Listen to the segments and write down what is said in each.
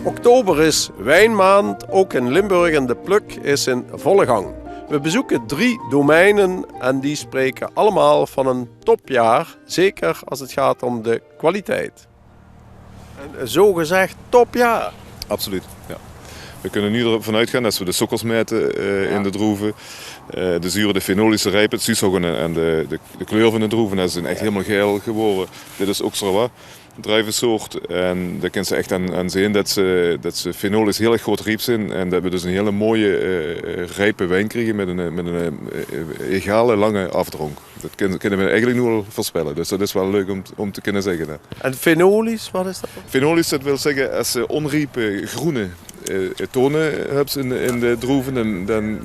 Oktober is wijnmaand, ook in Limburg en de pluk is in volle gang. We bezoeken 3 domeinen en die spreken allemaal van een topjaar, zeker als het gaat om de kwaliteit. Een zogezegd topjaar. Absoluut, ja. We kunnen nu ervan uitgaan als we de suikers meten in de droeven, de zuren, de fenolische rijpheid, het zuurstoffen en de kleur van de droeven. Dat is echt helemaal geel geworden. Dit is Auxerrois druivensoort en daar kunnen ze echt aan zien dat ze fenolisch heel erg groot rijp zijn en dat we dus een hele mooie rijpe wijn krijgen met een egale lange afdronk. Dat kunnen we eigenlijk nu al voorspellen, dus dat is wel leuk om te kunnen zeggen. Hè. En fenolisch, wat is dat? Fenolisch, dat wil zeggen als ze onrijpe groene tonen hebt in de droeven, dan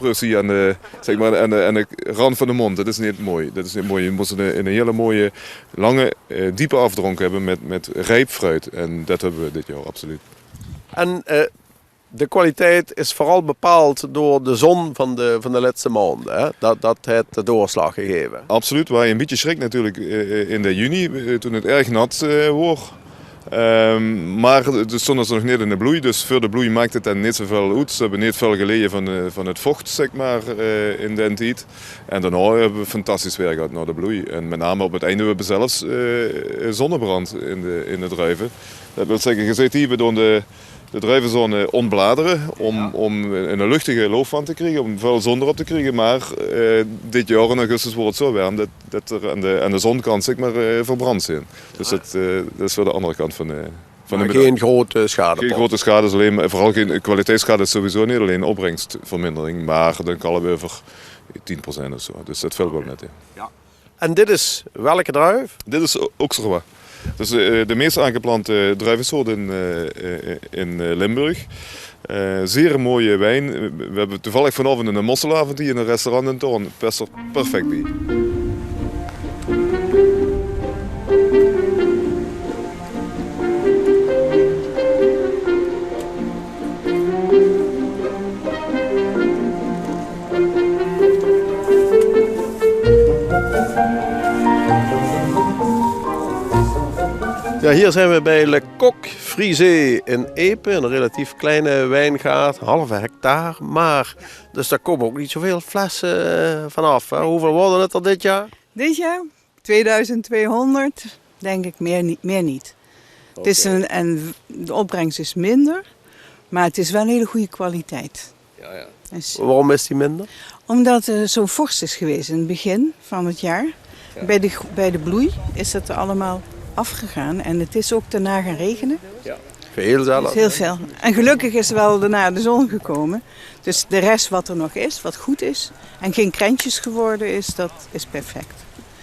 dat zie je aan de rand van de mond. Dat is niet mooi. Je moet een hele mooie, lange, diepe afdronk hebben met rijp fruit. En dat hebben we dit jaar absoluut. En de kwaliteit is vooral bepaald door de zon van de laatste maanden. Hè? Dat heeft de doorslag gegeven. Absoluut. Waar je een beetje schrikt natuurlijk in de juni, toen het erg nat wordt. Maar de zon is nog niet in de bloei, dus voor de bloei maakt het dan niet zoveel uit. Ze hebben niet veel geleden van het vocht, zeg maar, in de tijd. En daarna hebben we fantastisch weer gehad naar de bloei. En met name op het einde hebben we zelfs zonnebrand in de druiven. Dat wil zeggen, je ziet hier, we doen de druivenzone ontbladeren om een luchtige loof van te krijgen, om veel zon erop te krijgen. Maar dit jaar in augustus wordt het zo warm dat er aan de zonkant zeg maar, verbrand zijn. Dus dat is weer de andere kant van de medaille. Geen grote schade. Geen grote schade, vooral geen kwaliteitsschade is sowieso niet, alleen opbrengstvermindering. Maar dan kallen we over 10% of zo. Dus dat valt wel net in. Ja. En dit is welke druif? Dit is Auxerrois. Dat is de meest aangeplante druivensoort in Limburg. Zeer mooie wijn. We hebben toevallig vanavond een mosselavond hier in een restaurant in Toorn. Past er perfect bij. Ja, hier zijn we bij Le Coq Frisé in Epe, een relatief kleine wijngaard, halve hectare. Maar, dus daar komen ook niet zoveel flessen vanaf. Hè? Hoeveel worden het er dit jaar? Dit jaar? 2200, denk ik, meer niet. Okay. Het is de opbrengst is minder, maar het is wel een hele goede kwaliteit. Ja. Dus, waarom is die minder? Omdat het zo vorst is geweest in het begin van het jaar. Ja. Bij de bloei is het allemaal afgegaan en het is ook daarna gaan regenen. Ja. Veel zelfs. Heel veel. En gelukkig is er wel daarna de zon gekomen. Dus de rest wat er nog is, wat goed is en geen krentjes geworden is, dat is perfect.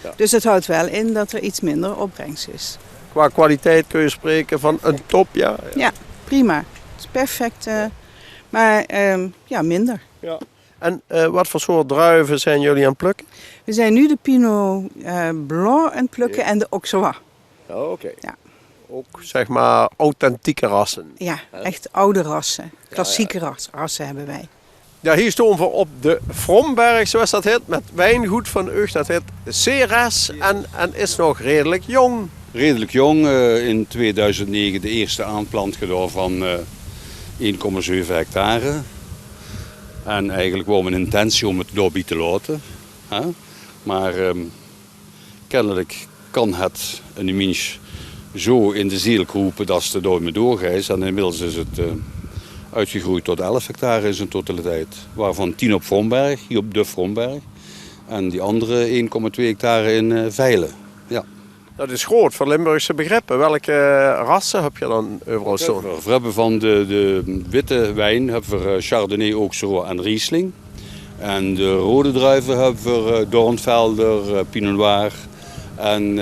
Ja. Dus het houdt wel in dat er iets minder opbrengst is. Qua kwaliteit kun je spreken van een topjaar? Ja, prima. Het is perfect, maar minder. Ja. En wat voor soort druiven zijn jullie aan het plukken? We zijn nu de Pinot Blanc aan het plukken en de Auxerrois. Oh, oké. Ja. Ook zeg maar authentieke rassen. Ja, echt oude rassen. Klassieke rassen hebben wij. Ja, hier staan we op de Fromberg, zoals dat heet, met wijngoed van u. Dat heet CRS en is nog redelijk jong. Redelijk jong. In 2009 de eerste aanplant gedaan van 1,7 hectare. En eigenlijk was mijn intentie om het daarbij te laten. Hè? Maar kennelijk kan het een mens zo in de ziel roepen dat ze daarmee doorgaat. En inmiddels is het uitgegroeid tot 11 hectare in zijn totaliteit. Waarvan 10 op Fromberg, hier op de Fromberg. En die andere 1,2 hectare in Veilen. Ja. Dat is groot voor Limburgse begrippen. Welke rassen heb je dan overal staan? We hebben van de witte wijn hebben we Chardonnay, Auxerrois en Riesling. En de rode druiven hebben we Dornfelder, Pinot Noir en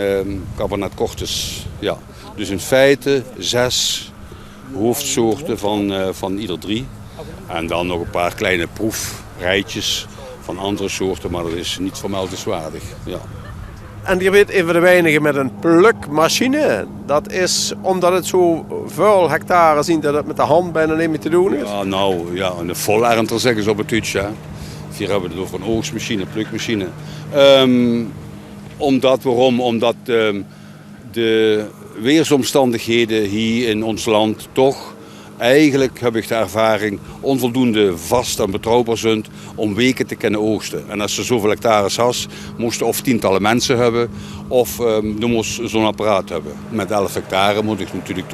Cabernet Cortés. Ja. Dus in feite 6 hoofdsoorten van ieder 3. En dan nog een paar kleine proefrijtjes van andere soorten, maar dat is niet vermeldenswaardig. Ja. En je weet even de weinigen met een plukmachine. Dat is omdat het zo veel hectare zien dat het met de hand bijna niet meer te doen is. Ja, nou, ja, een volernter zeggen ze op het Duits. Hè. Hier hebben we het over een oogstmachine, plukmachine. Waarom? Omdat de weersomstandigheden hier in ons land toch, eigenlijk heb ik de ervaring, onvoldoende vast en betrouwbaar zijn om weken te kunnen oogsten. En als ze zoveel hectares has, moesten of tientallen mensen hebben of je moest zo'n apparaat hebben. Met 11 hectare moet ik natuurlijk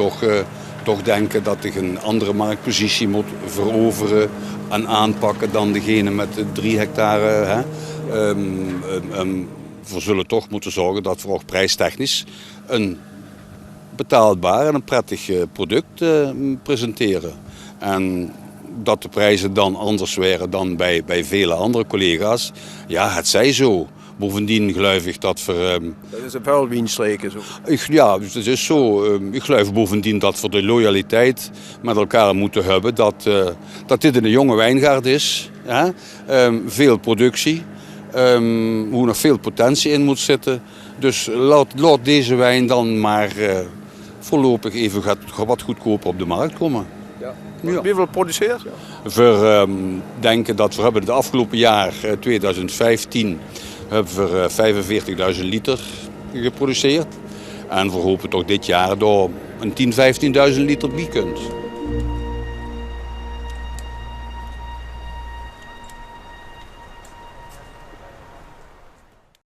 toch denken dat ik een andere marktpositie moet veroveren en aanpakken dan degene met 3 hectare. Hè. We zullen toch moeten zorgen dat we ook prijstechnisch een betaalbaar en een prettig product presenteren. En dat de prijzen dan anders waren dan bij vele andere collega's, ja, het zij zo. Bovendien geloof ik dat we... Dat is een vuilwienstreken zo. Ja, het is zo. Ik geloof bovendien dat we de loyaliteit met elkaar moeten hebben. Dat dit een jonge wijngaard is. Hè? Veel productie. Hoe nog veel potentie in moet zitten. Dus laat deze wijn dan maar voorlopig even wat goedkoper op de markt komen. Ja. Ja. Wie wil produceert? We denken dat we hebben het afgelopen jaar, 2015, hebben we 45.000 liter geproduceerd. En we hopen toch dit jaar door een 10.000, 15.000 liter bij kunt.